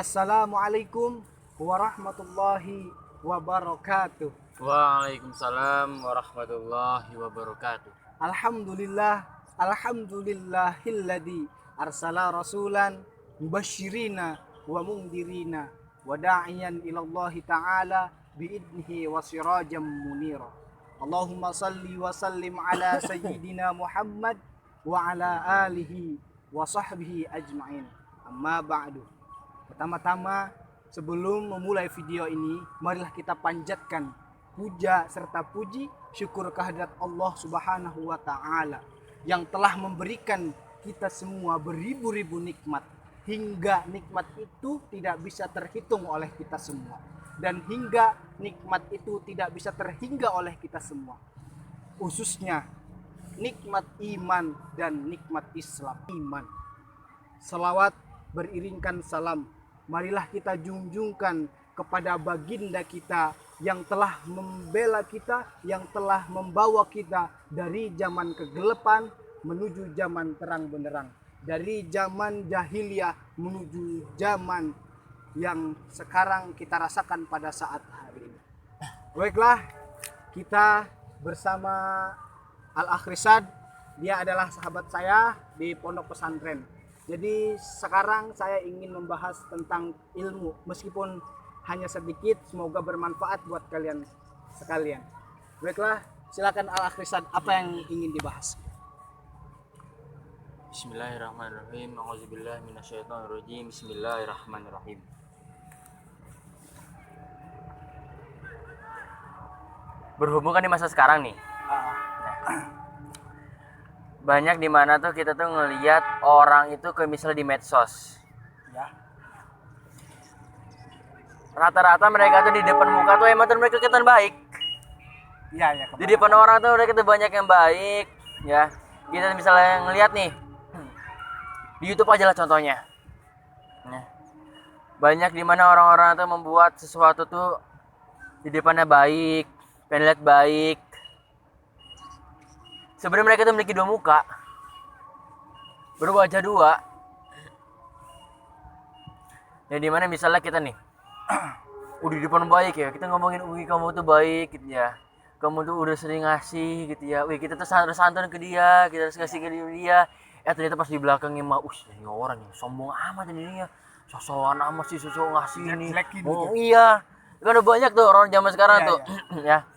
Assalamualaikum warahmatullahi wabarakatuh. Waalaikumsalam warahmatullahi wabarakatuh. Alhamdulillahilladzi arsala rasulan mubashirina wa mungdirina wa da'iyan ilallahi ta'ala biidnihi wa sirajan munira. Allahumma salli wa sallim ala sayyidina Muhammad wa ala alihi wa sahbihi ajma'in. Amma ba'du. Pertama-tama, sebelum memulai video ini, marilah kita panjatkan puja serta puji syukur kehadirat Allah Subhanahu wa Ta'ala yang telah memberikan kita semua beribu-ribu nikmat, hingga nikmat itu tidak bisa terhitung oleh kita semua, dan hingga nikmat itu tidak bisa terhingga oleh kita semua, khususnya nikmat iman dan nikmat Islam. Iman, salawat beriringkan salam, marilah kita junjungkan kepada baginda kita yang telah membela kita, yang telah membawa kita dari zaman kegelapan menuju zaman terang benderang, dari zaman jahiliyah menuju zaman yang sekarang kita rasakan pada saat hari ini. Baiklah, kita bersama Al-Akh Rishad. Dia adalah sahabat saya di pondok pesantren. Jadi sekarang saya ingin membahas tentang ilmu, meskipun hanya sedikit, semoga bermanfaat buat kalian sekalian. Baiklah, silakan Al-Akh Rishad, apa yang ingin dibahas? Bismillahirrahmanirrahim. A'udzubillahi minasyaitonirrajim. Bismillahirrahmanirrahim. Berhubung kan di masa sekarang nih, banyak di mana tuh kita tuh ngelihat orang itu kayak misalnya di medsos. Ya. Rata-rata mereka tuh di depan muka tuh emang tuh mereka kelihatan baik. Iya, ya. Di depan orang tuh mereka tuh banyak yang baik, ya. Kita misalnya ngelihat nih di YouTube aja lah contohnya. Nah, banyak di mana orang-orang tuh membuat sesuatu tuh di depannya baik, pengen lihat baik. Sebenarnya mereka tuh memiliki dua muka, berwajah dua. Yang dimana misalnya kita nih, udah di depan baik ya, kita ngomongin, wih kamu tuh baik gitu ya, kamu tuh udah sering ngasih gitu ya, wih kita tuh santun ke dia, kita harus ngasih ke dia. Ternyata pas di belakangnya mah, ini orang nih sombong amat ini ya, sosokan amat sih, sosok ngasih ini. Oh iya, kan udah banyak tuh orang zaman sekarang tuh, ya.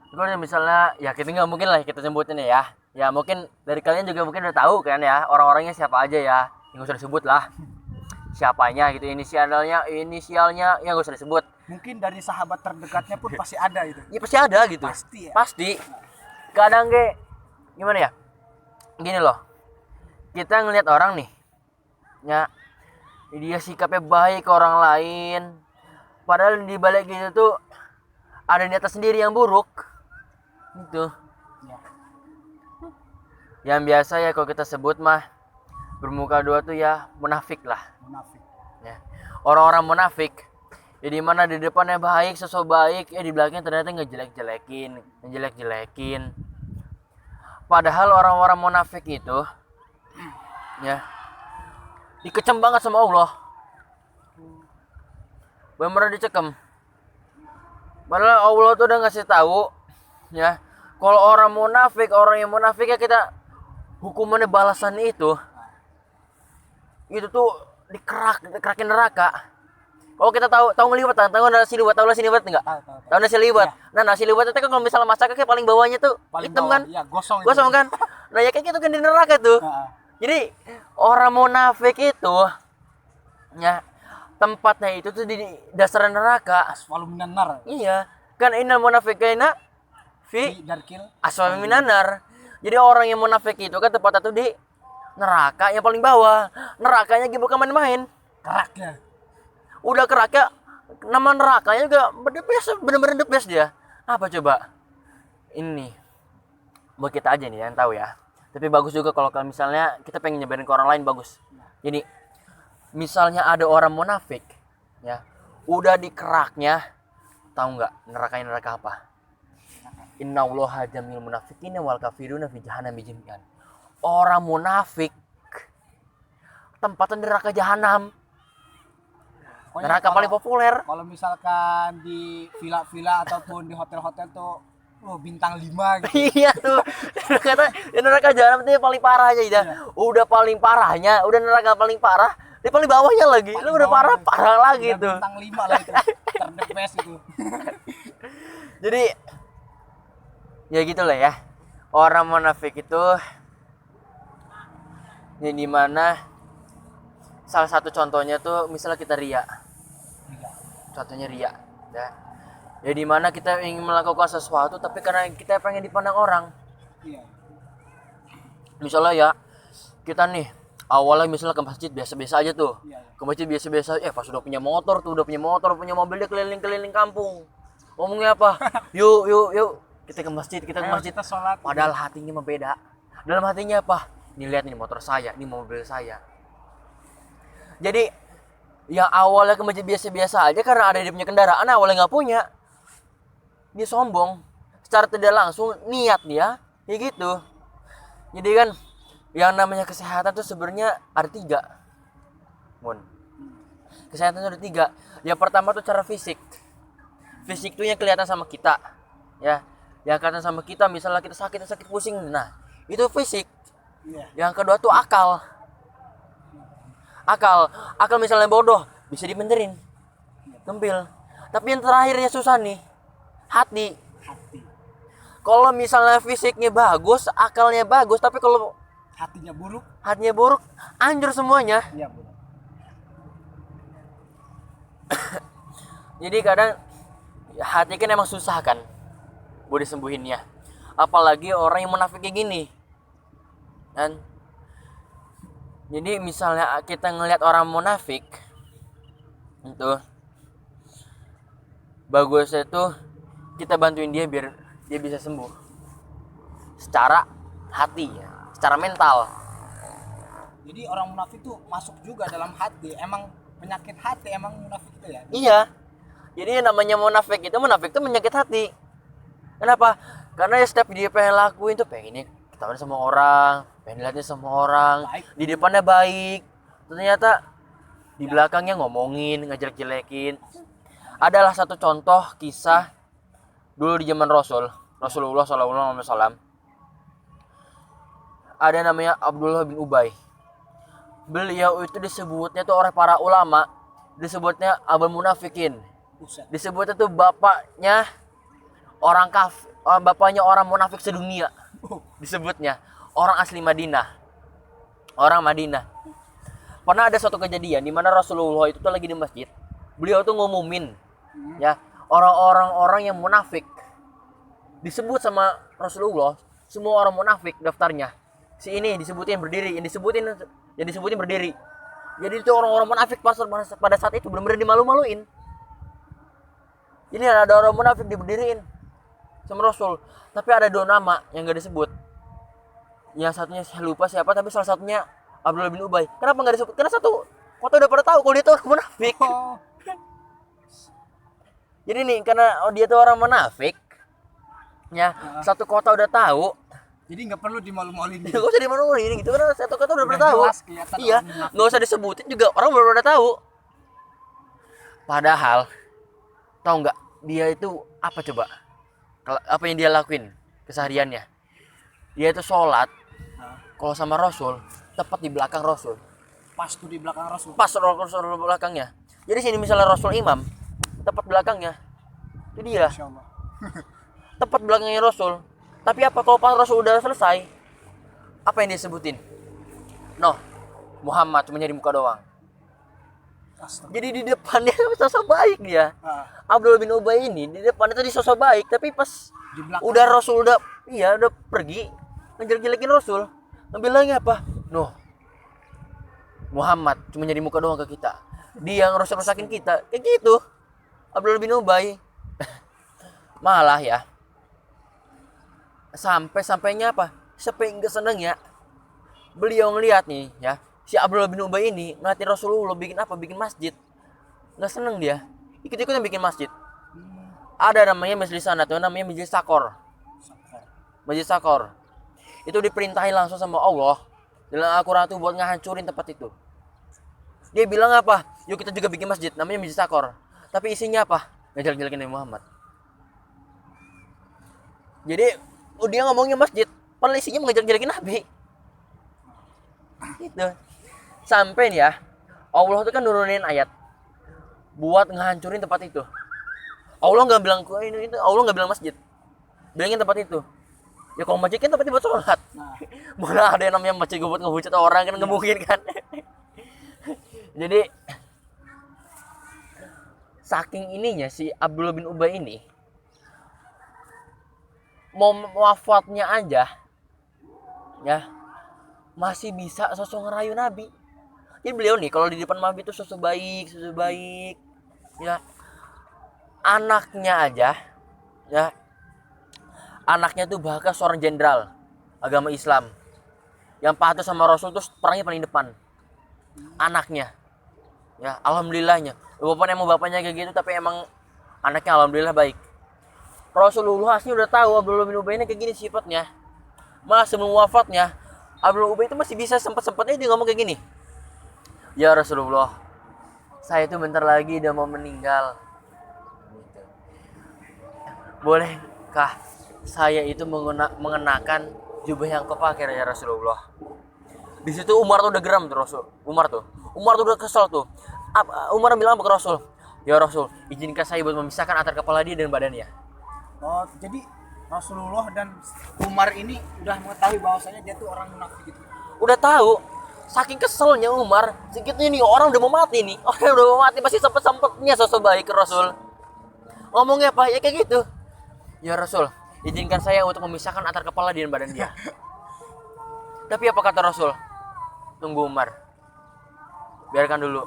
Kalau misalnya ya kita nggak mungkin lah kita sebutin ya mungkin dari kalian juga mungkin udah tahu kan ya orang-orangnya siapa aja ya, yang nggak usah disebut lah siapanya gitu, inisialnya yang nggak usah disebut. Mungkin dari sahabat terdekatnya pun pasti ada itu. Ya pasti ada gitu, Pasti ya. pasti. Kadang kayak gimana ya, gini loh, kita ngelihat orang nih ya, dia sikapnya baik ke orang lain, padahal di balik gitu tuh ada niatan sendiri yang buruk gitu Ya. Yang biasa ya kalau kita sebut mah bermuka dua tuh ya munafik lah Munafik. ya. Orang-orang munafik ya dimana di depannya baik, sosok baik, ya di belakangnya ternyata ngejelek-jelekin. Padahal orang-orang munafik itu ya dikecam banget sama Allah, bener-bener dicekem. Padahal Allah tuh udah ngasih tahu ya, kalau orang yang munafik ya kita hukumannya balasan itu tuh dikerakin neraka. Kalau kita tahu ngeliwat, tahu nasi liwet enggak? Tahu nasi liwet. Ya. Nah, nasi liwet itu kan kalau misalnya masaknya paling bawahnya tuh hitam kan? Iya, gosong kan? Nah, ya kayak gitu kan di neraka tuh. Jadi orang munafik itu ya tempatnya itu tuh di dasar neraka. Asfalum minan nar. Iya, kan innal munafiqina fi darkil asfal minan nar. Jadi orang yang munafik itu kan tempatnya tuh di neraka yang paling bawah. Nerakanya bukan main-main. Keraknya. Udah keraknya, nama nerakanya juga bener-bener the best dia. Apa coba? Ini buat kita aja nih yang tahu ya. Tapi bagus juga kalau misalnya kita pengen nyebarin ke orang lain, bagus. Jadi misalnya ada orang munafik ya, udah di keraknya, tahu nggak neraka apa? Innallaha jamil munafiqina wal kafiruna fi jahannam jami'an. Orang munafik tempatnya neraka jahanam. Pokoknya Neraka paling populer. Kalau misalkan di villa-villa ataupun di hotel-hotel tuh bintang 5 gitu. Iya tuh. Kata neraka jahanam itu yang paling parahnya ya. Udah paling parahnya, udah neraka paling parah, di paling bawahnya lagi. Lu udah parah lagi Udah tuh. Bintang 5 lah itu. The best itu. Jadi ya gitulah ya. Orang munafik itu yang dimana salah satu contohnya tuh misalnya kita ria. Contohnya ria, ya. Ya dimana kita ingin melakukan sesuatu tapi karena kita pengen dipandang orang. Iya. Misalnya ya kita nih awalnya misalnya ke masjid biasa-biasa aja tuh. Iya. Ke masjid biasa-biasa, pas udah punya motor tuh, udah punya motor, punya mobil dia keliling-keliling kampung. Ngomongnya apa? Yuk, kita ke masjid, kita ke masjid. Kita sholat. Padahal hatinya membeda. Dalam hatinya apa? Nih lihat nih motor saya, ini mobil saya. Jadi yang awalnya ke masjid biasa-biasa aja karena ada dia punya kendaraan, awalnya nggak punya. Dia sombong. Secara tidak langsung niat dia, ya gitu. Jadi kan yang namanya kesehatan tuh sebenarnya ada 3. Kesehatan tuh ada 3. Yang pertama tuh cara fisik. Fisik tuh yang kelihatan sama kita. Ya. Yang kelihatan sama kita misalnya kita sakit pusing. Nah, itu fisik. Yang kedua tuh akal. Akal misalnya bodoh bisa dibenerin. Gempil. Tapi yang terakhirnya susah nih. Hati. Kalau misalnya fisiknya bagus, akalnya bagus, tapi kalau hatinya buruk, anjur semuanya. Iya, benar. Jadi kadang hati kan emang susah kan buat disembuhinnya. Apalagi orang yang munafik kayak gini. Kan? Jadi misalnya kita ngelihat orang munafik itu bagusnya tuh kita bantuin dia biar dia bisa sembuh secara hati, secara mental. Jadi orang munafik tuh masuk juga dalam hati. Emang penyakit hati emang munafik itu ya? Iya. Jadi namanya munafik itu menyakit hati. Kenapa? Karena ya setiap dia pengen lakuin tuh pengennya ketahuan sama orang, pengen lihatnya sama orang, Baik. di depannya baik, ternyata di belakangnya ngomongin, ngejelek-jelekin. Adalah satu contoh kisah dulu di zaman Rasulullah SAW. Ada namanya Abdullah bin Ubay. Beliau itu disebutnya tuh oleh para ulama, disebutnya Abul Munafikin. Disebutnya tuh bapaknya orang bapaknya orang munafik sedunia. Disebutnya orang asli Madinah. Orang Madinah. Pernah ada suatu kejadian di mana Rasulullah itu tuh lagi di masjid. Beliau tuh ngumumin ya, orang-orang yang munafik. Disebut sama Rasulullah, semua orang munafik daftarnya. Si ini disebutin berdiri, yang disebutin berdiri. Jadi itu orang-orang munafik pada saat itu benar-benar dimalu-maluin. Ini ada orang munafik diberdiriin sama Rasul, tapi ada 2 nama yang gak disebut. Yang satunya saya lupa siapa, tapi salah satunya Abdullah bin Ubay. Kenapa gak disebut? Karena satu kota udah pada tahu kalau dia tuh orang munafik. Jadi nih karena dia tuh orang munafik, ya satu kota udah tahu. Jadi nggak perlu dimalu-maluin. Nggak usah dimalu-maluin gitu karena satu kota udah pada tahu. Iya, nggak usah disebutin juga orang udah pada tahu. Padahal tahu nggak dia itu apa coba? Apa yang dia lakuin kesehariannya? Dia itu sholat kalau sama Rasul tepat di belakang Rasul. Pas tuh di belakang Rasul. Pas Rasul belakangnya. Jadi sini misalnya Rasul imam, tepat belakangnya. Itu dia. Insyaallah. Tepat belakangnya Rasul. Tapi apa kalau pas Rasul udah selesai? Apa yang disebutin? Muhammad cuma nyari muka doang. Jadi di depannya sosok baik dia. Abdul bin Ubay ini di depannya tadi sosok baik, tapi pas udah Rasul udah pergi, ngejelek-jelekin Rasul. Bilangnya apa? Muhammad cuma nyari muka doang ke kita. Dia yang rusak-rusakin kita. Kayak gitu. Abdul bin Ubay. Malah ya. Sampainya apa? Sampai enggak senengnya. Beliau ngeliat nih ya. Si Abdullah bin Ubay ini ngeliatin Rasulullah bikin apa? Bikin masjid. Nggak seneng dia. Ikut-ikutan bikin masjid. Ada namanya masjid sana tuh namanya Masjid Sakor. Masjid Sakor. Itu diperintahin langsung sama Allah dalam Al-Qur'an tuh buat ngehancurin tempat itu. Dia bilang apa? Yuk kita juga bikin masjid, namanya Masjid Sakor. Tapi isinya apa? Ngejelek-jelekin Nabi Muhammad. Jadi dia ngomongnya masjid, padahal isinya ngejelek-jelekin Nabi. Gitu. Sampai nih ya, Allah tuh kan nurunin ayat buat ngehancurin tempat itu. Allah nggak bilang ini, Allah nggak bilang masjid, bilangin tempat itu. Ya kalau masjid kan tempatnya buat sholat. Mana ada yang namanya masjid buat ngehujat orang kan, nggak mungkin kan. Jadi saking ininya si Abdullah bin Ubay ini mau wafatnya aja ya masih bisa sosok ngerayu Nabi. Jadi beliau nih kalau di depan Nabi itu sosok baik ya. Anaknya aja ya, anaknya tuh bahkan seorang jenderal agama Islam yang patuh sama Rasul, terus perangnya paling depan. Anaknya ya, alhamdulillahnya walaupun emang bapaknya kayak gitu tapi emang anaknya alhamdulillah baik. Rasulullah asli udah tahu Abdullah bin Ubay ini kayak gini sifatnya. Malah sebelum wafatnya Abdullah bin Ubay itu masih bisa sempat-sempatnya dia ngomong kayak gini, ya Rasulullah, saya itu bentar lagi udah mau meninggal. Bolehkah saya itu mengenakan jubah yang kau pakai ya Rasulullah? Di situ Umar tuh udah geram tuh Rasul. Umar tuh udah kesel tuh. Umar bilang ke Rasul, ya Rasul, izinkan saya buat memisahkan antara kepala dia dan badannya. Oh, jadi Rasulullah dan Umar ini udah mengetahui bahwasanya dia tuh orang munafik gitu. Udah tahu. Saking keselnya Umar, sedikitnya nih orang udah mau mati nih. Orang udah mau mati masih sempet-sempetnya sosok baik ke Rasul. Ngomongnya apa? Ya kayak gitu. Ya Rasul, izinkan saya untuk memisahkan antara kepala dia dan badan dia. Tapi apa kata Rasul? Tunggu Umar, biarkan dulu.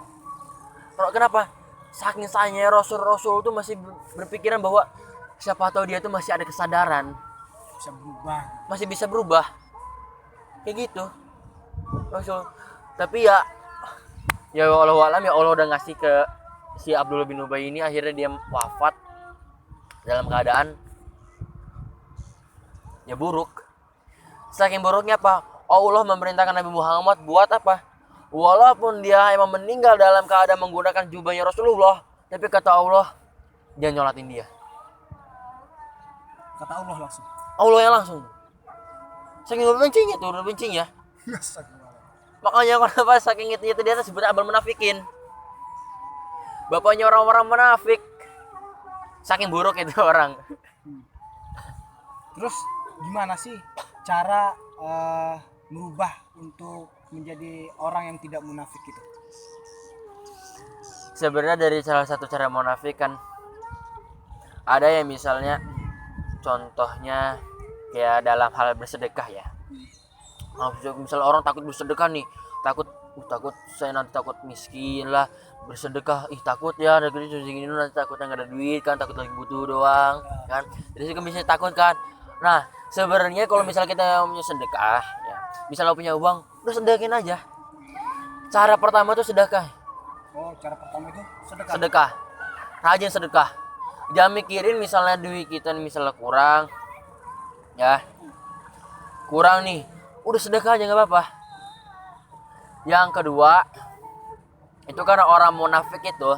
Kenapa? Saking sayangnya Rasul tuh masih berpikiran bahwa siapa tahu dia tuh masih ada kesadaran, masih bisa berubah. Kayak gitu Rasul. Tapi ya Allah alam, ya Allah udah ngasih ke si Abdullah bin Ubay ini, akhirnya dia wafat dalam keadaan ya buruk. Saking buruknya apa? Allah memerintahkan Nabi Muhammad buat apa? Walaupun dia emang meninggal dalam keadaan menggunakan jubahnya Rasulullah, tapi kata Allah, jangan nyolatin dia. Kata Allah langsung. Allah yang langsung. Saking bencinya tuh, bencinya. Makanya kenapa saking itu dia disebut abal munafikin. Bapaknya orang-orang munafik. Saking buruk itu orang. Terus gimana sih cara merubah untuk menjadi orang yang tidak munafik itu? Sebenarnya dari salah satu cara munafik kan ada yang misalnya contohnya kayak dalam hal bersedekah ya. Misalnya orang takut bersedekah nih, takut saya nanti takut miskin lah, bersedekah takut ya ada gini nanti takutnya nggak ada duit kan, takut lagi butuh doang kan, jadi kan bisa takut kan. Nah sebenarnya kalau misalnya kita punya sedekah ya, misalnya punya uang udah sedekahin aja. Cara pertama tuh sedekah. Oh, cara pertama itu sedekah, rajin sedekah. Jangan mikirin misalnya duit kita misalnya kurang nih, udah sedekah aja nggak apa-apa. Yang kedua itu karena orang munafik itu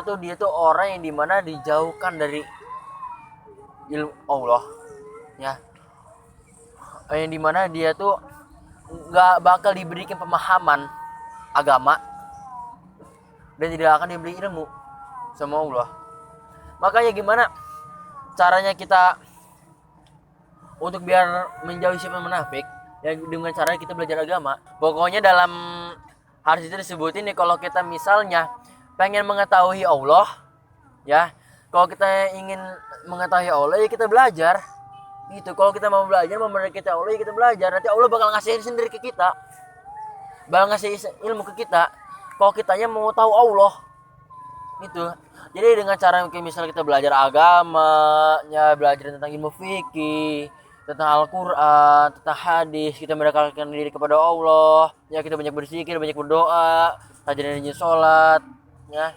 tuh dia tuh orang yang dimana dijauhkan dari ilmu Allah ya, yang dimana dia tuh nggak bakal diberikan pemahaman agama dan tidak akan diberi ilmu sama Allah. Makanya gimana caranya kita untuk biar menjauhi sifat munafik? Ya dengan cara kita belajar agama. Pokoknya dalam hadis itu disebutin nih, kalau kita misalnya pengen mengetahui Allah ya, kalau kita ingin mengetahui Allah ya kita belajar gitu. Kalau kita mau belajar mendekati Allah ya kita belajar. Nanti Allah bakal ngasih sendiri ke kita, bakal ngasih ilmu ke kita kalau kitanya mau tahu Allah gitu. Jadi dengan cara misalnya kita belajar agama ya, belajar tentang ilmu fikih, tentang Al-Quran, tentang hadis, kita mendekatkan diri kepada Allah ya, kita banyak berzikir, banyak berdoa, rajin sholat ya.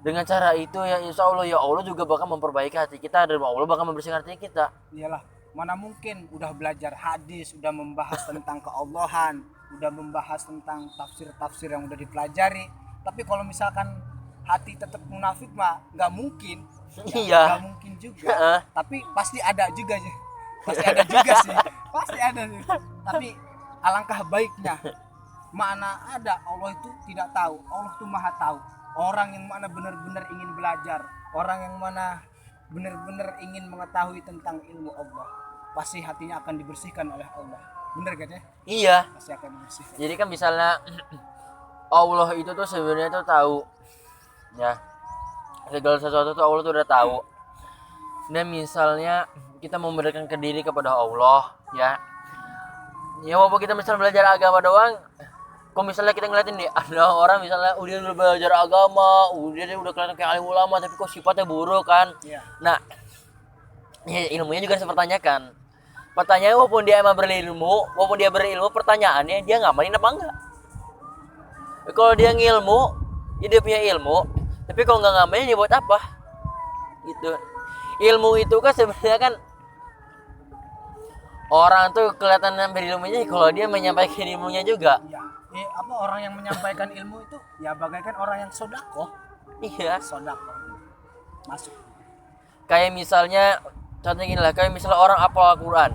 Dengan cara itu ya insya Allah ya Allah juga bakal memperbaiki hati kita dan Allah bakal membersihkan hati kita. Iyalah, mana mungkin udah belajar hadis, udah membahas tentang keallahan, udah membahas tentang tafsir-tafsir yang udah dipelajari, tapi kalau misalkan hati tetap munafik mah nggak mungkin. Iya. Nggak mungkin juga. Tapi pasti ada juga sih. Pasti ada juga sih. Pasti ada sih. Tapi alangkah baiknya mana ada Allah itu tidak tahu. Allah itu maha tahu. Orang yang mana benar-benar ingin belajar, orang yang mana benar-benar ingin mengetahui tentang ilmu Allah, pasti hatinya akan dibersihkan oleh Allah. Bener kan ya? Iya. Pasti akan dibersihkan. Jadi kan misalnya Allah itu tuh sebenarnya tuh tahu ya, segala sesuatu tuh Allah tuh udah tahu. Dan misalnya kita memberikan ke diri kepada Allah ya, walaupun kita misalnya belajar agama doang, kok misalnya kita ngeliatin nih ada orang misalnya udah belajar agama, dia udah kelihatan kayak alim ulama, tapi kok sifatnya buruk kan. Nah ya, ilmunya juga harus dipertanyakan. Pertanyaannya walaupun dia emang berilmu, pertanyaannya dia ngamalin apa enggak. Kalau dia ngilmu, ya dia punya ilmu, tapi kalau nggak ngamalin ya buat apa? Gitu. Ilmu itu kan sebenarnya kan orang tuh kelihatan berilmunya kalau dia menyampaikan ilmunya juga. Iya. Apa orang yang menyampaikan ilmu itu ya bagaikan orang yang sodakoh. Iya. Sodakoh. Masuk. Kayak misalnya contohnya gini lah, kayak misalnya orang hafal Al-Quran.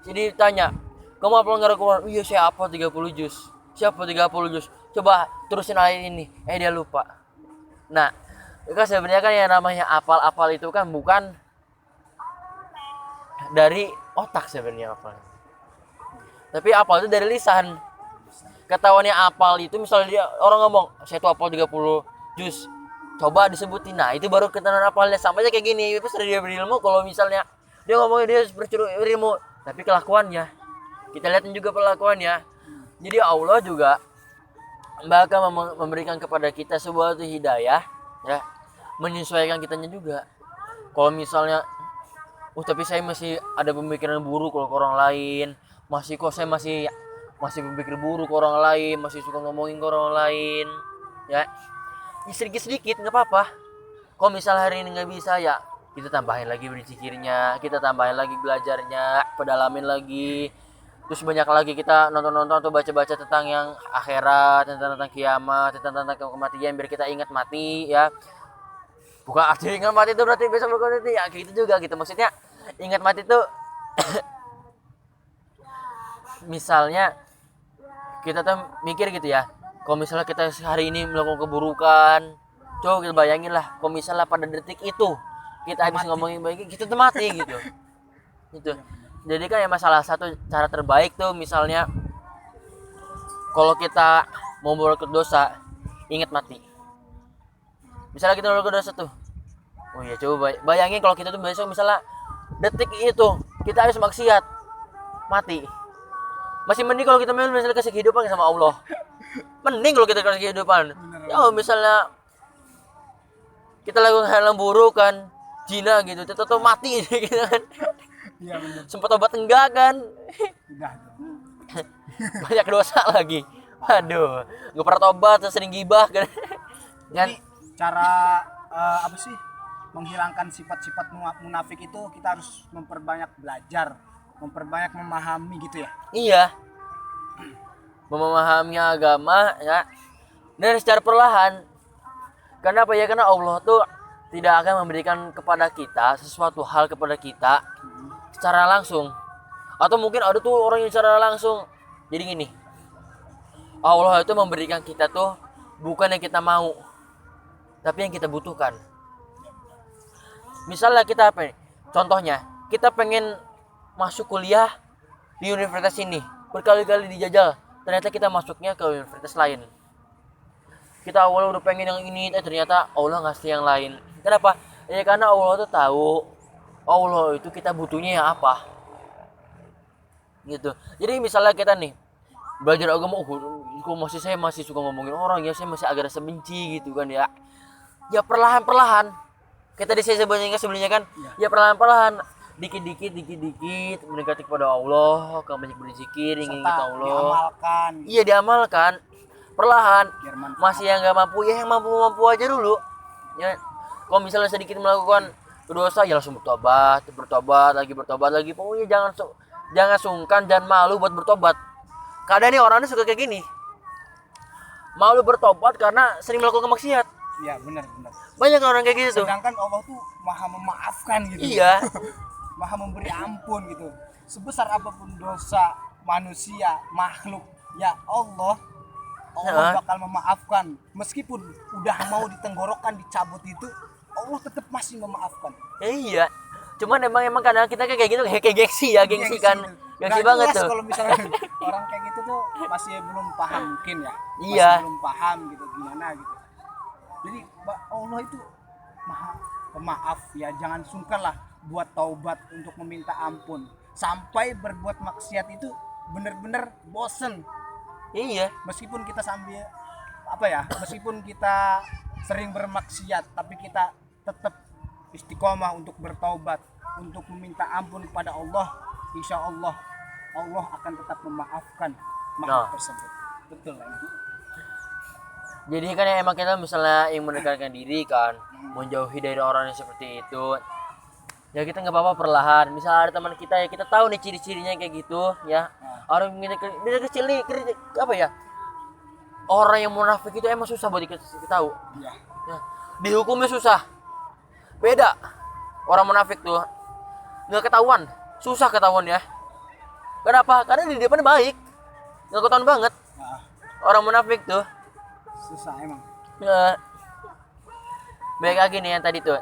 Jadi ditanya, kamu hafal nggak Al-Quran? Iya saya hafal 30 juz. Siapa 30 juz? Coba terusin ayat ini. Dia lupa. Nah, itu kan sebenarnya kan yang namanya hafal itu kan bukan dari otak sebenarnya hafal. Tapi hafal itu dari lisan. Ketahuannya hafal itu misalnya dia orang ngomong, saya tuh hafal 30 juz. Coba disebutin. Nah, itu baru ketahuan hafalnya. Sama aja kayak gini. Itu sudah dia berilmu kalau misalnya dia ngomongnya dia berilmu, tapi kelakuannya kita lihatin juga pelakuannya. Jadi Allah juga bakal memberikan kepada kita sebuah hidayah ya, menyesuaikan kitanya juga. Kalau misalnya tapi saya masih ada pemikiran buruk kalau ke orang lain, saya masih berpikir buruk ke orang lain, masih suka ngomongin ke orang lain ya sedikit-sedikit nggak apa-apa. Kalau misalnya hari ini nggak bisa ya kita tambahin lagi berzikirnya, kita tambahin lagi belajarnya, pedalamin lagi. Terus banyak lagi kita nonton-nonton atau baca-baca tentang yang akhirat, tentang kiamat, tentang kematian, biar kita ingat mati ya. Bukan artinya ingat mati itu berarti besok berarti ya gitu juga gitu. Maksudnya ingat mati itu misalnya kita tuh mikir gitu ya. Kalau misalnya kita hari ini melakukan keburukan, coba kita bayangin lah kalau misalnya pada detik itu kita habis ngomongin baik, kita tuh mati gitu. Gitu. Jadi kan ya masalah satu cara terbaik tuh misalnya kalau kita mau berbuat dosa, ingat mati. Misalnya kita berbuat dosa tuh, oh ya coba bayangin kalau kita tuh besok misalnya detik itu kita harus maksiat, mati. Masih mending kalau kita misalnya kasih kehidupan sama Allah. Mending kalau kita kasih kehidupan. Ya misalnya kita lakukan hal yang buruk kan, zina gitu, tetap mati gitu kan. Iya benar. Sempat tobat enggak kan? Udah. Banyak dosa lagi. Aduh, enggak pernah tobat, sering gibah kan. Jadi cara apa sih menghilangkan sifat-sifat munafik itu kita harus memperbanyak belajar, memperbanyak memahami gitu ya. Iya. Memahami agama ya. Dan secara perlahan. Kenapa ya? Karena Allah tuh tidak akan memberikan kepada kita sesuatu hal kepada kita secara langsung. Atau mungkin ada tuh orang yang secara langsung. Jadi gini, Allah itu memberikan kita tuh bukan yang kita mau, tapi yang kita butuhkan. Misalnya kita apa nih? Contohnya, kita pengen masuk kuliah di universitas ini, berkali-kali dijajal, ternyata kita masuknya ke universitas lain. Kita awalnya udah pengen yang ini, ternyata Allah ngasih yang lain. Kenapa? Ya karena Allah tuh tahu Allah itu kita butuhnya yang apa gitu. Jadi misalnya kita nih belajar agama, saya masih suka ngomongin orang ya, saya masih agak rasa benci gitu kan ya. Ya perlahan-perlahan kita sebelumnya kan ya perlahan-perlahan dikit-dikit mendekati kepada Allah, banyak berzikir, ingin kita Allah. Diamalkan. Iya diamalkan perlahan. Masih yang nggak mampu ya yang mampu aja dulu ya. Kalau misalnya sedikit melakukan dosa ya langsung bertobat lagi. Pokoknya jangan sungkan dan malu buat bertobat. kadang nih orang-orang suka kayak gini. Malu bertobat karena sering melakukan maksiat. Iya, benar benar. Banyak orang kayak gitu tuh. Sedangkan Allah tuh maha memaafkan gitu. Iya. Maha memberi ampun gitu. Sebesar apapun dosa manusia, makhluk, ya Allah bakal memaafkan. Meskipun udah mau ditenggorokan, dicabut itu, Allah tetap masih memaafkan. Iya. Cuman emang kadang kita kayak gitu kayak gengsi ya, gengsi kan. Gitu. Gengsi Nggak banget jelas tuh. kalau misalnya orang kayak gitu tuh masih belum paham mungkin ya. Iya. Masih belum paham gitu gimana gitu. Jadi Allah itu maha pemaaf ya, jangan sungkan lah buat taubat untuk meminta ampun. Sampai berbuat maksiat itu bener-bener bosen. Iya. Meskipun kita sambil meskipun kita sering bermaksiat, tapi kita tetap istiqomah untuk bertaubat, untuk meminta ampun kepada Allah. Insya Allah Allah akan tetap memaafkan makhluk tersebut. Betul lah. Jadi kan emang kita misalnya yang mendekatkan diri kan, menjauhi dari orang yang seperti itu, ya kita nggak apa-apa perlahan. Misalnya ada teman kita ya, kita tahu nih ciri-cirinya kayak gitu ya. Orang bisa kecil nih apa ya, orang yang munafik itu emang susah buat dikasih tahu ya. Dihukumnya susah, beda orang munafik tuh nggak ketahuan, susah ketahuan ya. Kenapa? Karena di depan baik, nggak ketahuan banget. Orang munafik tuh Susah emang. ya. Baik lagi nih yang tadi tuh,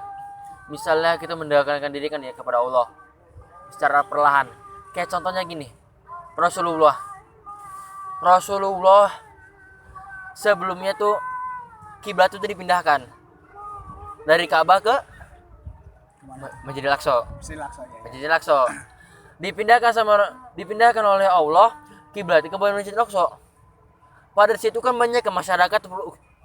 misalnya kita mendekatkan diri kan ya kepada Allah secara perlahan. Kayak contohnya gini, Rasulullah sebelumnya tuh kiblat itu dipindahkan dari Ka'bah ke Masjidil Aqsa. Masjidil Aqsa dipindahkan oleh Allah kiblat ke Masjidil Aqsa. Pada situ kan banyak ke masyarakat,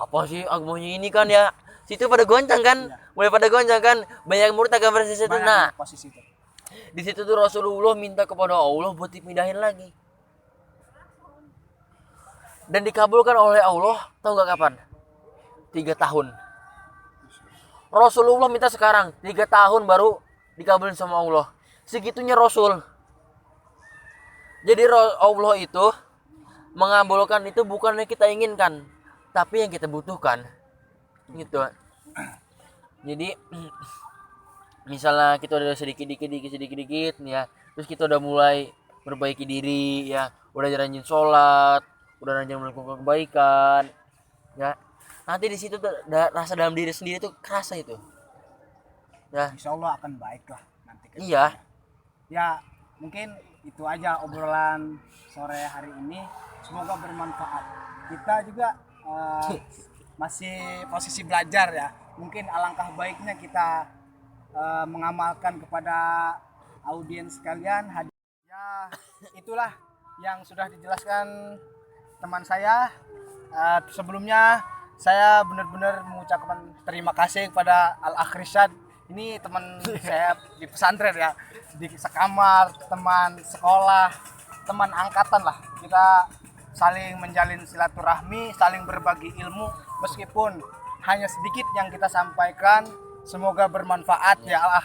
apa sih agamanya ini kan ya, situ pada goncang kan, mulai pada goncang kan, banyak murtad kan pada situ. Nah, di situ tuh Rasulullah minta kepada Allah buat dipindahin lagi, dan dikabulkan oleh Allah. Tahu nggak kapan? 3 tahun. Rasulullah minta sekarang 3 tahun baru dikabulin sama Allah. Segitunya Rasul. Jadi Allah itu mengabulkan itu bukan yang kita inginkan, tapi yang kita butuhkan gitu. Jadi misalnya kita udah sedikit ya, terus kita udah mulai perbaiki diri ya, udah rajin sholat, udah rajin melakukan kebaikan ya, nanti di situ tuh rasa dalam diri sendiri tuh kerasa itu ya. Insya Allah akan baik lah nanti. Iya ya, mungkin itu aja obrolan sore hari ini. Semoga bermanfaat. Kita juga masih posisi belajar ya. Mungkin alangkah baiknya kita mengamalkan kepada audiens sekalian. Ya, itulah yang sudah dijelaskan teman saya. Sebelumnya saya benar-benar mengucapkan terima kasih kepada Al-Akh Rishad. Ini teman saya di pesantren ya, di sekamar, teman sekolah, teman angkatan lah. Kita saling menjalin silaturahmi, saling berbagi ilmu, meskipun hanya sedikit yang kita sampaikan. Semoga bermanfaat ya Allah.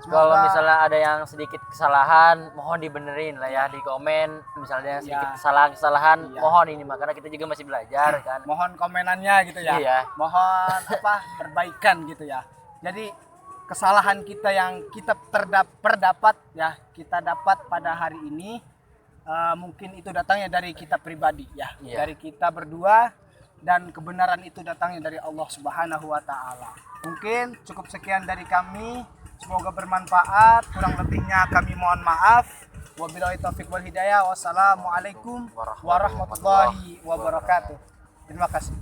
Kalau misalnya ada yang sedikit kesalahan, mohon dibenerin lah ya di komen. Misalnya sedikit kesalahan, mohon ini, karena kita juga masih belajar kan. Mohon komenannya gitu ya. Iya. Mohon perbaikan gitu ya. Jadi kesalahan kita yang kita terdapat ya, kita dapat pada hari ini, mungkin itu datangnya dari kita pribadi ya, dari kita berdua, dan kebenaran itu datangnya dari Allah Subhanahu wa taala. Mungkin cukup sekian dari kami, semoga bermanfaat, kurang lebihnya kami mohon maaf. Wabillahi taufiq wal hidayah. Wassalamualaikum warahmatullahi wabarakatuh. Terima kasih.